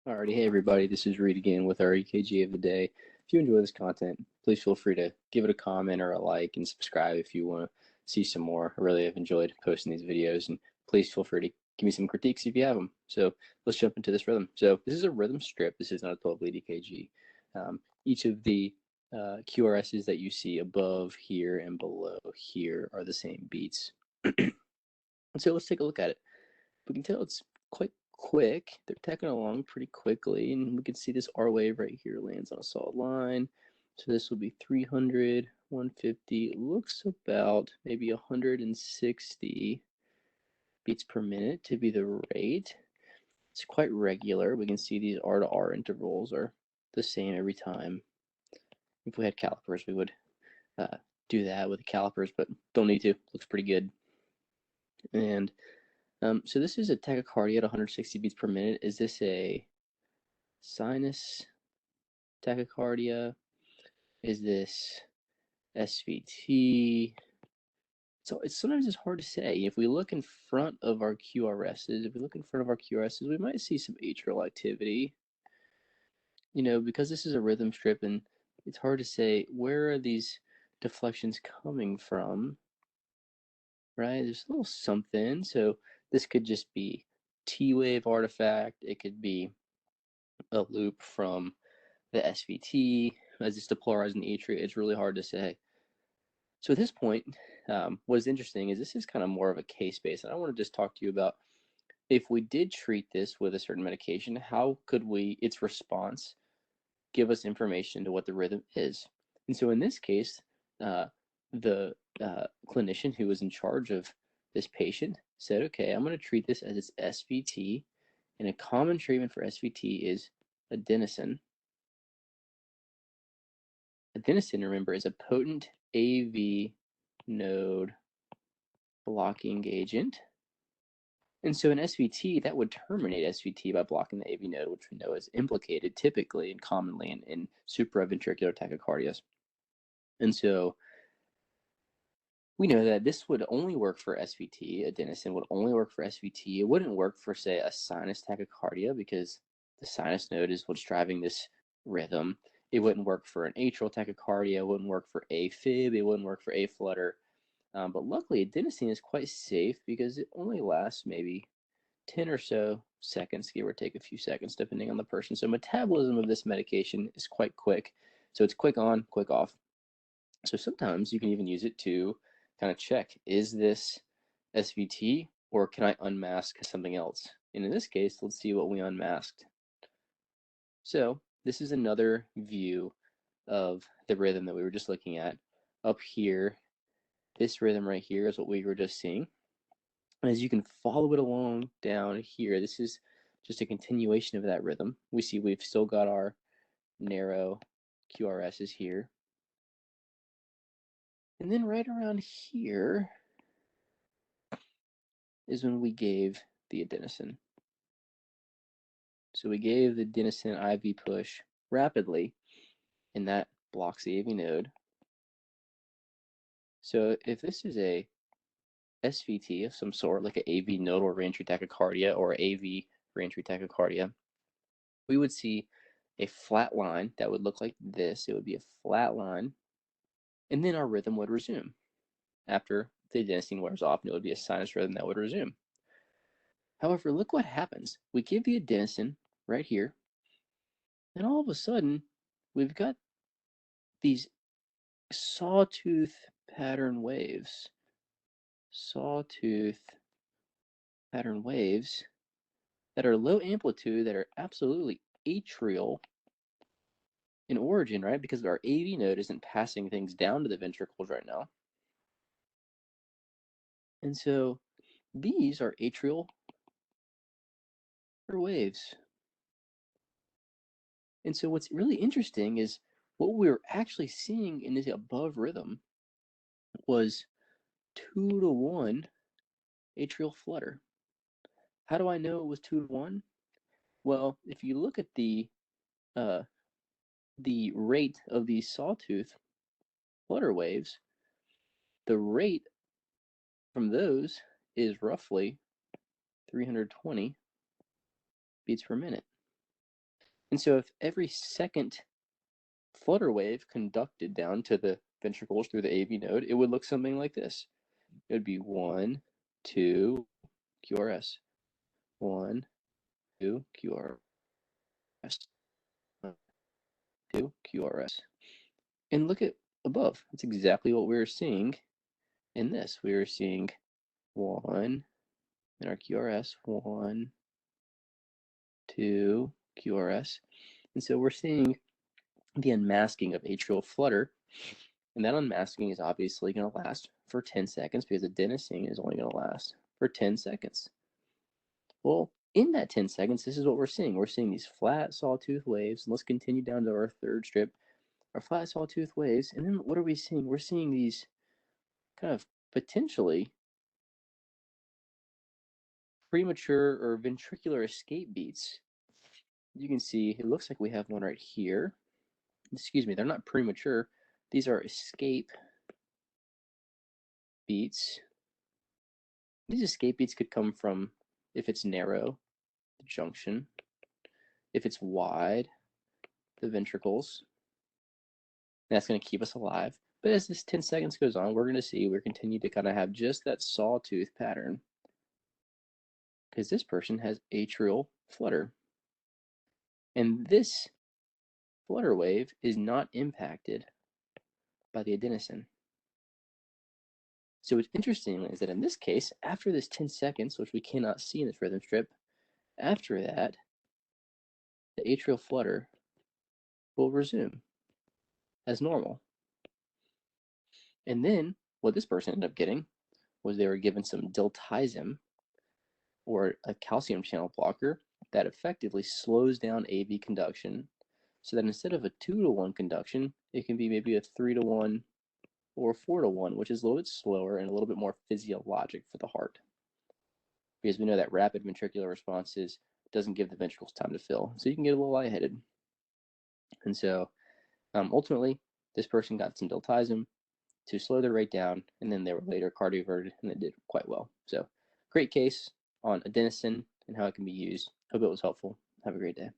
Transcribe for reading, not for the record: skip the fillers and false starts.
Alrighty, hey everybody, this is Reed again with our EKG of the day. If you enjoy this content, please feel free to give it a comment or a like and subscribe if you want to see some more. I really have enjoyed posting these videos, and please feel free to give me some critiques if you have them. So let's jump into this rhythm. So this is a rhythm strip. This is not a 12-lead EKG. Each of the QRSs that you see above here and below here are the same beats. So let's take a look at it. We can tell it's quite quick. They're tacking along pretty quickly, and we can see this R wave right here lands on a solid line. So this will be 300, 150. It looks about maybe 160 beats per minute to be the rate. It's quite regular. We can see these R to R intervals are the same every time. If we had calipers, we would do that with the calipers, but don't need to. Looks pretty good. And so this is a tachycardia at 160 beats per minute. Is this a sinus tachycardia? Is this SVT? So sometimes it's hard to say. If we look in front of our QRSs, we might see some atrial activity. Because this is a rhythm strip and it's hard to say where are these deflections coming from, right? There's a little something. So this could just be T-wave artifact. It could be a loop from the SVT as it's depolarizing the atria. It's really hard to say. So at this point, what's interesting is this is kind of more of a case base, and I want to just talk to you about if we did treat this with a certain medication, how could its response, give us information to what the rhythm is. And so in this case, the clinician who was in charge of this patient said, okay, I'm going to treat this as its SVT, and a common treatment for SVT is adenosine. Adenosine, remember, is a potent AV node blocking agent. And so in SVT, that would terminate SVT by blocking the AV node, which we know is implicated typically and commonly in supraventricular tachycardias. And so we know that this would only work for SVT. Adenosine would only work for SVT. It wouldn't work for, say, a sinus tachycardia because the sinus node is what's driving this rhythm. It wouldn't work for an atrial tachycardia. It wouldn't work for AFib. It wouldn't work for aflutter. But luckily, adenosine is quite safe because it only lasts maybe 10 or so seconds, give or take a few seconds, depending on the person. So metabolism of this medication is quite quick. So it's quick on, quick off. So sometimes you can even use it to kind of check, is this SVT or can I unmask something else? And in this case, let's see what we unmasked. So this is another view of the rhythm that we were just looking at. Up here, this rhythm right here is what we were just seeing. And as you can follow it along down here, this is just a continuation of that rhythm. We see we've still got our narrow QRSs here. And then right around here is when we gave the adenosine. So we gave the adenosine IV push rapidly, and that blocks the AV node. So if this is a SVT of some sort, like an AV nodal reentry tachycardia or AV reentry tachycardia, we would see a flat line that would look like this. It would be a flat line, and then our rhythm would resume. After the adenosine wears off, and it would be a sinus rhythm that would resume. However, look what happens. We give the adenosine right here, and all of a sudden, we've got these sawtooth pattern waves. Sawtooth pattern waves that are low amplitude, that are absolutely atrial in origin, right? Because our AV node isn't passing things down to the ventricles right now. And so these are atrial waves. And so what's really interesting is what we were actually seeing in this above rhythm was 2-to-1 atrial flutter. How do I know it was 2-to-1? Well, if you look at the rate of these sawtooth flutter waves, the rate from those is roughly 320 beats per minute. And so if every second flutter wave conducted down to the ventricles through the AV node, it would look something like this. It would be 1, 2, QRS, 1, 2, QRS, 1, 2, QRS. And look at above. That's exactly what we were seeing in this. We were seeing 1 in our QRS, 1, 2, QRS. And so we're seeing the unmasking of atrial flutter. And that unmasking is obviously going to last for 10 seconds because adenosine is only going to last for 10 seconds. Well, in that 10 seconds, this is what we're seeing. We're seeing these flat sawtooth waves. And let's continue down to our third strip, our flat sawtooth waves. And then what are we seeing? We're seeing these kind of potentially premature or ventricular escape beats. You can see it looks like we have one right here. Excuse me, they're not premature. These are escape beats. These escape beats could come from, if it's narrow, the junction. If it's wide, the ventricles. That's going to keep us alive. But as this 10 seconds goes on, we're going to see we continue to kind of have just that sawtooth pattern because this person has atrial flutter. And this flutter wave is not impacted by the adenosine. So what's interesting is that in this case, after this 10 seconds, which we cannot see in this rhythm strip, after that, the atrial flutter will resume as normal. And then what this person ended up getting was they were given some diltiazem, or a calcium channel blocker, that effectively slows down AV conduction so that instead of a 2-to-1 conduction, it can be maybe a 3-to-1 or 4-to-1, which is a little bit slower and a little bit more physiologic for the heart. Because we know that rapid ventricular responses doesn't give the ventricles time to fill, so you can get a little lightheaded. And so ultimately, this person got some diltiazem to slow their rate down, and then they were later cardioverted, and they did quite well. So great case on adenosine and how it can be used. Hope it was helpful. Have a great day.